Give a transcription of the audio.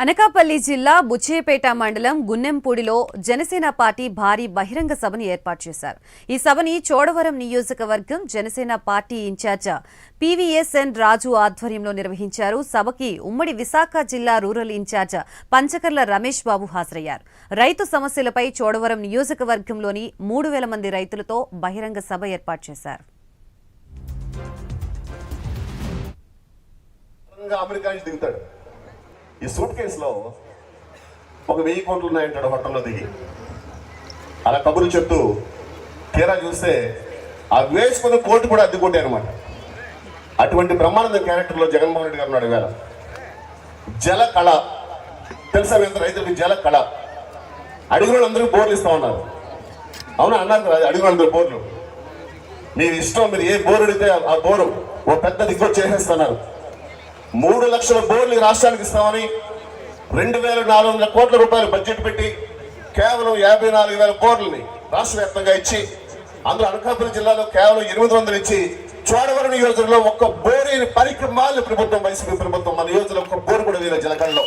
అనకాపల్లి జిల్లా బుచ్చేపేట మండలం గున్నెంపూడిలో జనసేన పార్టీ భారీ బహిరంగ సభను ఏర్పాటు చేశారు. ఈ సభని చోడవరం నియోజకవర్గం జనసేన పార్టీ ఇన్ఛార్జ్ పీవీఎస్ఎన్ రాజు ఆధ్వర్యంలో నిర్వహించారు. సభకి ఉమ్మడి విశాఖ జిల్లా రూరల్ ఇన్ఛార్జ్ పంచకర్ల రమేష్ బాబు హాజరయ్యారు. రైతు సమస్యలపై చోడవరం నియోజకవర్గంలోని 3,000 మంది రైతులతో బహిరంగ సభ ఏర్పాటు చేశారు. ఈ సూట్ కేసులో ఒక 1000 కోట్లు ఉన్నాయంటాడు హోటల్లో దిగి. అలా కబుర్లు చెప్తూ తీరా చూస్తే ఆ వేసుకున్న కోర్టు కూడా అద్దెకుంటే అనమాట. అటువంటి బ్రహ్మానంద క్యారెక్టర్లో జగన్మోహన్ రెడ్డి గారు ఉన్నాడు. వేళ జల కళ తెలుసా ఎంత రైతులకి జల కళ. అడుగులు అందరూ బోర్లు ఇస్తా ఉన్నారు. అవునా అన్నారు కదా, అడుగులు అందరూ బోర్లు. మీ ఇష్టం, మీరు ఏ బోర్ అడిగితే ఆ బోరు ఓ పెద్ద దిగ్గొచ్చి చేసేస్తున్నారు. 3 లక్షల బోర్లు రాష్ట్రానికి ఇస్తామని 2,400 కోట్ల రూపాయలు బడ్జెట్ పెట్టి కేవలం 54,000 బోర్లని రాష్ట్ర వ్యాప్తంగా ఇచ్చి, అందులో అనకాపల్లి జిల్లాలో కేవలం 800 ఇచ్చి చోడవరం నియోజకవర్గంలో ఒక్క బోరు పనికి మాలిన ప్రభుత్వం, వైసీపీ ప్రభుత్వం మన నియోజకవర్గంలో ఒక్క బోరు కూడా వేరే జలకళలో.